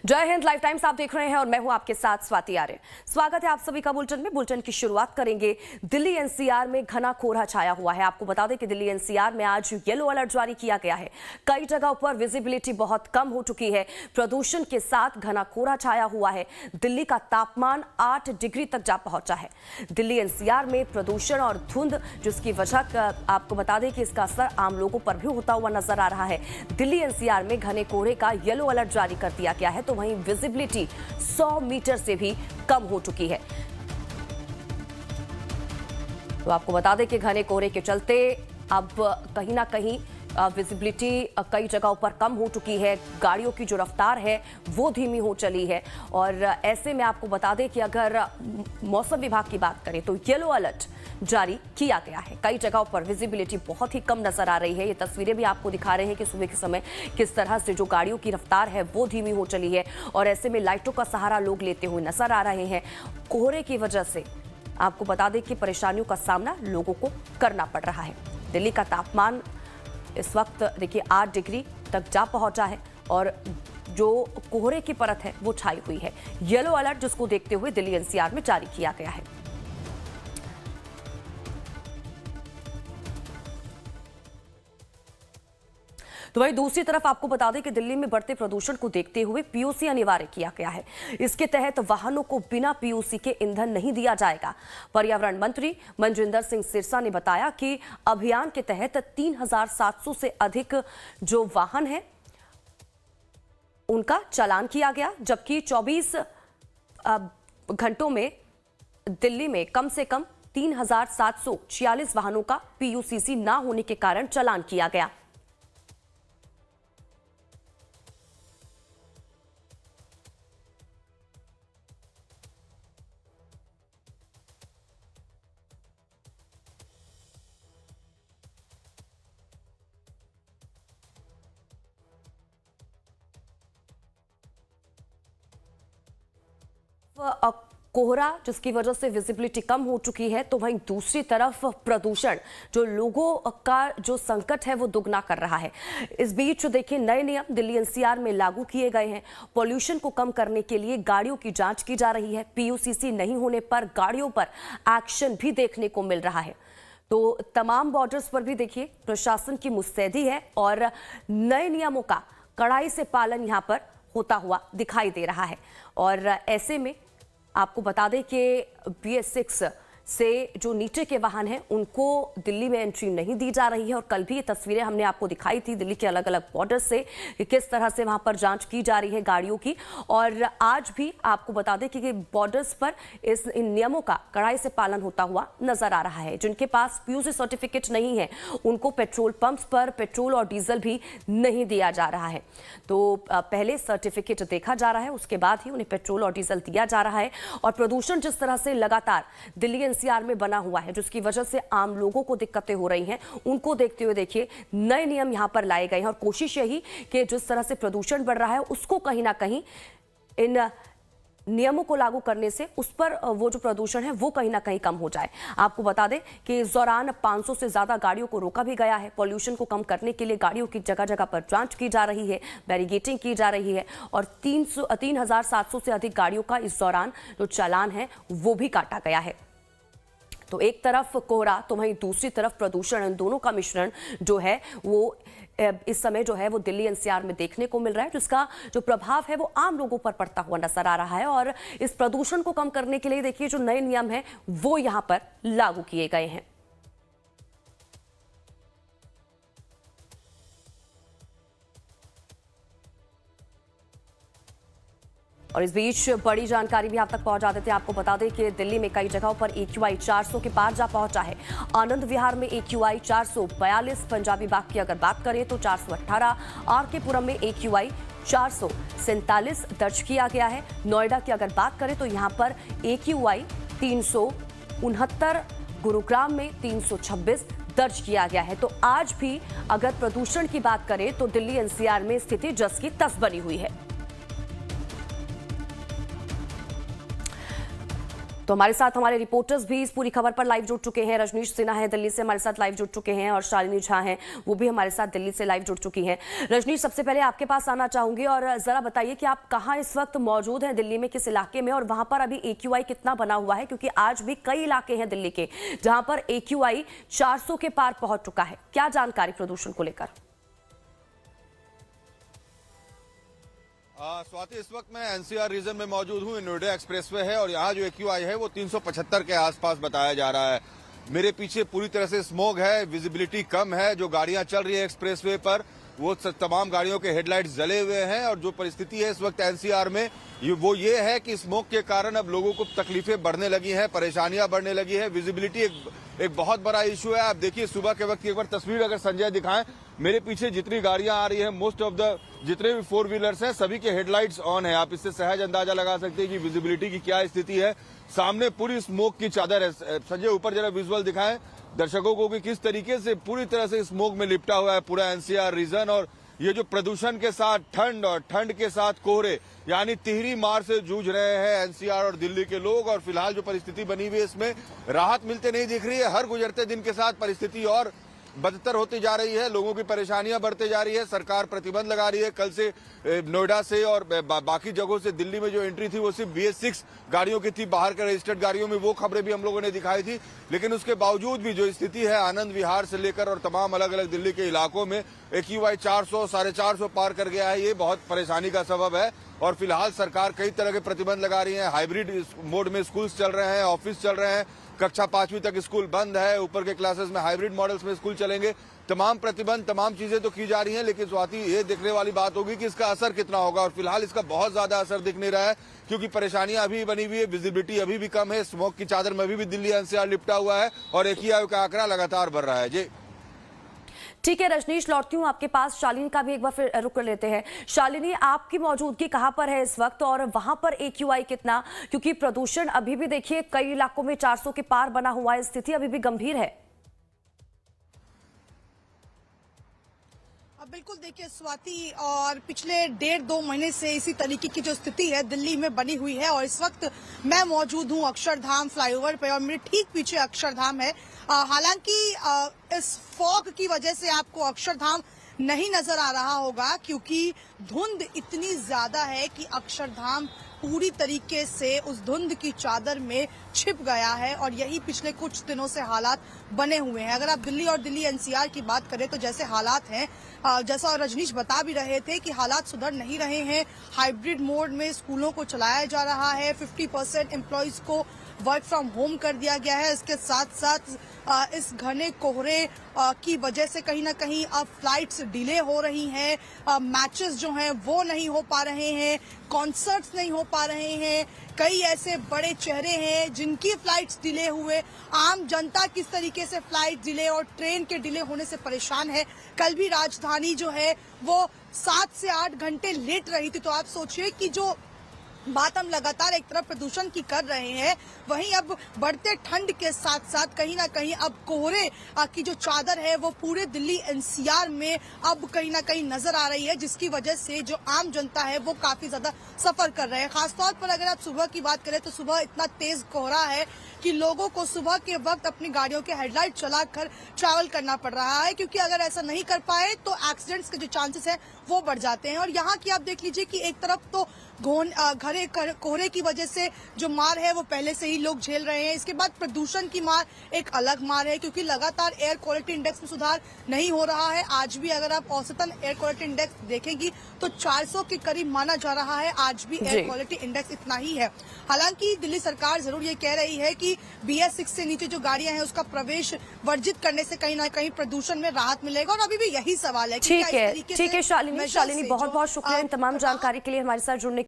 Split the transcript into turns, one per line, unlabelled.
जय Hind, live times आप देख रहे हैं और मैं हूं आपके साथ स्वाति आर्य। स्वागत है आप सभी का बुलेटिन में। बुलेटिन की शुरुआत करेंगे। दिल्ली एनसीआर में घना कोहरा छाया हुआ है। आपको बता दें कि दिल्ली एनसीआर में आज येलो अलर्ट जारी किया गया है। कई जगहों पर विजिबिलिटी बहुत कम हो चुकी है। प्रदूषण के साथ घना कोहरा छाया हुआ है। दिल्ली का तापमान 8 डिग्री तक जा पहुंचा है। दिल्ली एनसीआर में प्रदूषण और धुंध, जिसकी वजह आपको बता दें कि इसका असर आम लोगों पर भी होता हुआ नजर आ रहा है। दिल्ली एनसीआर में घने कोहरे का येलो अलर्ट जारी कर दिया गया है, तो वहीं विजिबिलिटी 100 मीटर से भी कम हो चुकी है। तो आपको बता दें कि घने कोहरे के चलते अब कहीं ना कहीं विजिबिलिटी कई जगहों पर कम हो चुकी है। गाड़ियों की जो रफ्तार है वो धीमी हो चली है। और ऐसे में आपको बता दें कि अगर मौसम विभाग की बात करें तो येलो अलर्ट जारी किया गया है। कई जगहों पर विजिबिलिटी बहुत ही कम नजर आ रही है। ये तस्वीरें भी आपको दिखा रहे हैं कि सुबह के समय किस तरह से जो गाड़ियों की रफ्तार है वो धीमी हो चली है। और ऐसे में लाइटों का सहारा लोग लेते हुए नजर आ रहे हैं। कोहरे की वजह से आपको बता दें कि परेशानियों का सामना लोगों को करना पड़ रहा है। दिल्ली का तापमान इस वक्त देखिए 8 डिग्री तक जा पहुंचा है और जो कोहरे की परत है वो छाई हुई है। येलो अलर्ट जिसको देखते हुए दिल्ली एनसीआर में जारी किया गया है। तो वहीं दूसरी तरफ आपको बता दें कि दिल्ली में बढ़ते प्रदूषण को देखते हुए पीयूसी अनिवार्य किया गया है। इसके तहत वाहनों को बिना पीयूसी के ईंधन नहीं दिया जाएगा। पर्यावरण मंत्री मनजिंदर सिंह सिरसा ने बताया कि अभियान के तहत 3700 से अधिक जो वाहन हैं उनका चालान किया गया, जबकि 24 घंटों में दिल्ली में कम से कम 3746 वाहनों का पीयूसीसी ना होने के कारण चालान किया गया। कोहरा जिसकी वजह से विजिबिलिटी कम हो चुकी है, तो वहीं दूसरी तरफ प्रदूषण जो लोगों का जो संकट है वो दुगना कर रहा है। इस बीच देखिए नए नियम दिल्ली एनसीआर में लागू किए गए हैं। पॉल्यूशन को कम करने के लिए गाड़ियों की जांच की जा रही है। पीयूसीसी नहीं होने पर गाड़ियों पर एक्शन भी देखने को मिल रहा है। तो तमाम बॉर्डर्स पर भी देखिए प्रशासन की मुस्तैदी है और नए नियमों का कड़ाई से पालन यहां पर होता हुआ दिखाई दे रहा है। और ऐसे में आपको बता दें कि BS6 से जो नीचे के वाहन हैं उनको दिल्ली में एंट्री नहीं दी जा रही है। और कल भी ये तस्वीरें हमने आपको दिखाई थी दिल्ली के अलग अलग बॉर्डर से कि किस तरह से वहां पर जांच की जा रही है गाड़ियों की। और आज भी आपको बता दें कि बॉर्डर्स पर इन नियमों का कड़ाई से पालन होता हुआ नजर आ रहा है। जिनके पास पीयूसी सर्टिफिकेट नहीं है उनको पेट्रोल पंप्स पर पेट्रोल और डीजल भी नहीं दिया जा रहा है। तो पहले सर्टिफिकेट देखा जा रहा है, उसके बाद ही उन्हें पेट्रोल और डीजल दिया जा रहा है। और प्रदूषण जिस तरह से लगातार दिल्ली एनसीआर में बना हुआ है, जिसकी वजह से आम लोगों को दिक्कतें हो रही हैं, उनको देखते हुए देखिए नए नियम यहां पर लाए गए हैं। और कोशिश यही कि जिस तरह से प्रदूषण बढ़ रहा है उसको कहीं ना कहीं इन नियमों को लागू करने से उस पर वो जो प्रदूषण है वो कहीं ना कहीं कम हो जाए। आपको बता दें कि इस दौरान 500 से ज्यादा गाड़ियों को रोका भी गया है। पॉल्यूशन को कम करने के लिए गाड़ियों की जगह जगह पर जांच की जा रही है, बैरिगेटिंग की जा रही है। और 3700 से अधिक गाड़ियों का इस दौरान जो चालान है वो भी काटा गया है। तो एक तरफ कोहरा तो वहीं दूसरी तरफ प्रदूषण, इन दोनों का मिश्रण जो है वो इस समय जो है वो दिल्ली एनसीआर में देखने को मिल रहा है, जिसका जो प्रभाव है वो आम लोगों पर पड़ता हुआ नजर आ रहा है। और इस प्रदूषण को कम करने के लिए देखिए जो नए नियम हैं वो यहां पर लागू किए गए हैं। और इस बीच बड़ी जानकारी भी आप तक पहुंचा देते हैं। आपको बता दें कि दिल्ली में कई जगहों पर AQI 400 के पार जा पहुंचा है। आनंद विहार में AQI 442, पंजाबी बाग की अगर बात करें तो 418, RK पुरम में AQI 447 दर्ज किया गया है। नोएडा की अगर बात करें तो यहां पर AQI 369, गुरुग्राम में 326 दर्ज किया गया है। तो आज भी अगर प्रदूषण की बात करें तो दिल्ली एनसीआर में स्थिति जस की तस बनी हुई है। तो हमारे साथ हमारे रिपोर्टर्स भी इस पूरी खबर पर लाइव जुड़ चुके हैं। रजनीश सिन्हा है दिल्ली से हमारे साथ लाइव जुड़ चुके हैं और शालिनी झा हैं, वो भी हमारे साथ दिल्ली से लाइव जुड़ चुकी हैं। रजनीश, सबसे पहले आपके पास आना चाहूंगी और जरा बताइए कि आप कहां इस वक्त मौजूद हैं, दिल्ली में किस इलाके में, और वहां पर अभी AQI कितना बना हुआ है, क्योंकि आज भी कई इलाके हैं दिल्ली के जहां पर AQI 400 के पार पहुंच चुका है। क्या जानकारी प्रदूषण को लेकर?
स्वाति, इस वक्त मैं NCR रीजन में मौजूद हूँ। नोएडा एक्सप्रेसवे है और यहाँ जो AQI है वो 375 के आसपास बताया जा रहा है। मेरे पीछे पूरी तरह से स्मोक है, विजिबिलिटी कम है। जो गाड़ियां चल रही है एक्सप्रेसवे पर वो तमाम गाड़ियों के हेडलाइट्स जले हुए हैं और जो परिस्थिति है इस वक्त NCR में वो ये है कि स्मोक के कारण अब लोगों को तकलीफें बढ़ने लगी हैं, परेशानियां बढ़ने लगी है। विजिबिलिटी एक बहुत बड़ा इशू है। आप देखिए सुबह के वक्त की एक बार तस्वीर अगर संजय दिखाएं, मेरे पीछे जितनी गाड़ियां आ रही है, मोस्ट ऑफ द जितने भी 4 व्हीलर्स हैं सभी के हेडलाइट्स ऑन है। आप इससे सहज अंदाजा लगा सकते हैं कि विजिबिलिटी की क्या स्थिति है। सामने पूरी स्मोक की चादर है। संजय ऊपर जरा विजुअल दिखाएं दर्शकों को कि किस तरीके से पूरी तरह से स्मोक में लिपटा हुआ है पूरा NCR रीजन। और ये जो प्रदूषण के साथ ठंड और ठंड के साथ कोहरे, यानी तिहरी मार से जूझ रहे हैं NCR और दिल्ली के लोग। और फिलहाल जो परिस्थिति बनी हुई है इसमें राहत मिलते नहीं दिख रही है। हर गुजरते दिन के साथ परिस्थिति और बदतर होती जा रही है, लोगों की परेशानियां बढ़ते जा रही है। सरकार प्रतिबंध लगा रही है। कल से नोएडा से और बाकी जगहों से दिल्ली में जो एंट्री थी वो सिर्फ BS6 गाड़ियों की थी, बाहर के रजिस्टर्ड गाड़ियों में। वो खबरें भी हम लोगों ने दिखाई थी। लेकिन उसके बावजूद भी जो स्थिति है आनंद विहार से लेकर और तमाम अलग अलग दिल्ली के इलाकों में AQI 400 450 पार कर गया है। ये बहुत परेशानी का सबब है। और फिलहाल सरकार कई तरह के प्रतिबंध लगा रही है। हाइब्रिड मोड में स्कूल्स चल रहे हैं, ऑफिस चल रहे हैं, कक्षा 5वीं तक स्कूल बंद है, ऊपर के क्लासेस में हाइब्रिड मॉडल्स में स्कूल चलेंगे। तमाम प्रतिबंध, तमाम चीजें तो की जा रही हैं, लेकिन स्वाति ये देखने वाली बात होगी कि इसका असर कितना होगा। और फिलहाल इसका बहुत ज्यादा असर दिख नहीं रहा है, क्योंकि परेशानियां अभी बनी हुई है, विजिबिलिटी अभी भी कम है, स्मोक की चादर में अभी भी दिल्ली NCR लिपटा हुआ है और AQI का आंकड़ा लगातार बढ़ रहा है। जी
ठीक है रजनीश, लौटती हूँ आपके पास। शालिनी का भी एक बार फिर रुक कर लेते हैं। शालिनी, आपकी मौजूदगी कहां पर है इस वक्त और वहां पर AQI कितना, क्योंकि प्रदूषण अभी भी देखिए कई इलाकों में 400 के पार बना हुआ है, स्थिति अभी भी गंभीर है।
बिल्कुल, देखिए स्वाति, और पिछले 1.5-2 महीने से इसी तरीके की जो स्थिति है दिल्ली में बनी हुई है। और इस वक्त मैं मौजूद हूँ अक्षरधाम फ्लाईओवर पे और मेरे ठीक पीछे अक्षरधाम है। हालांकि इस फॉग की वजह से आपको अक्षरधाम नहीं नजर आ रहा होगा, क्योंकि धुंध इतनी ज्यादा है कि अक्षरधाम पूरी तरीके से उस धुंध की चादर में छिप गया है। और यही पिछले कुछ दिनों से हालात बने हुए हैं। अगर आप दिल्ली और दिल्ली NCR की बात करें तो जैसे हालात हैं, जैसा रजनीश बता भी रहे थे कि हालात सुधर नहीं रहे हैं। हाइब्रिड मोड में स्कूलों को चलाया जा रहा है, 50% एम्प्लॉइज को वर्क फ्रॉम होम कर दिया गया है। इसके साथ साथ इस घने कोहरे की वजह से कहीं ना कहीं अब फ्लाइट्स डिले हो रही हैं, मैचेस जो हैं वो नहीं हो पा रहे हैं, कॉन्सर्ट्स नहीं हो पा रहे हैं। कई ऐसे बड़े चेहरे हैं जिनकी फ्लाइट्स डिले हुए। आम जनता किस तरीके से फ्लाइट डिले और ट्रेन के डिले होने से परेशान है। कल भी राजधानी जो है वो 7 से 8 घंटे लेट रही थी। तो आप सोचिए कि जो बात हम लगातार एक तरफ प्रदूषण की कर रहे हैं, वहीं अब बढ़ते ठंड के साथ साथ कहीं ना कहीं अब कोहरे की जो चादर है वो पूरे दिल्ली NCR में अब कहीं ना कहीं नजर आ रही है, जिसकी वजह से जो आम जनता है वो काफी ज्यादा सफर कर रहे हैं। खासतौर पर अगर आप सुबह की बात करें तो सुबह इतना तेज कोहरा है कि लोगों को सुबह के वक्त अपनी गाड़ियों के हेडलाइट चलाकर ट्रैवल करना पड़ रहा है, क्योंकि अगर ऐसा नहीं कर पाए तो एक्सीडेंट्स के जो चांसेस हैं वो बढ़ जाते हैं। और यहाँ की आप देख लीजिए कि एक तरफ तो घरे कोहरे की वजह से जो मार है वो पहले से ही लोग झेल रहे हैं। इसके बाद प्रदूषण की मार एक अलग मार है, क्योंकि लगातार एयर क्वालिटी इंडेक्स में सुधार नहीं हो रहा है। आज भी अगर आप औसतन एयर क्वालिटी इंडेक्स देखेंगी तो 400 के करीब माना जा रहा है। आज भी एयर क्वालिटी इंडेक्स इतना ही है। हालांकि दिल्ली सरकार जरूर ये कह रही है कि BS6 से नीचे जो गाड़ियां हैं उसका प्रवेश वर्जित करने से कहीं ना कहीं प्रदूषण में राहत मिलेगा। और अभी भी यही सवाल है।
ठीक है शालिनी, बहुत बहुत शुक्रिया इन तमाम जानकारी के लिए हमारे साथ जुड़ने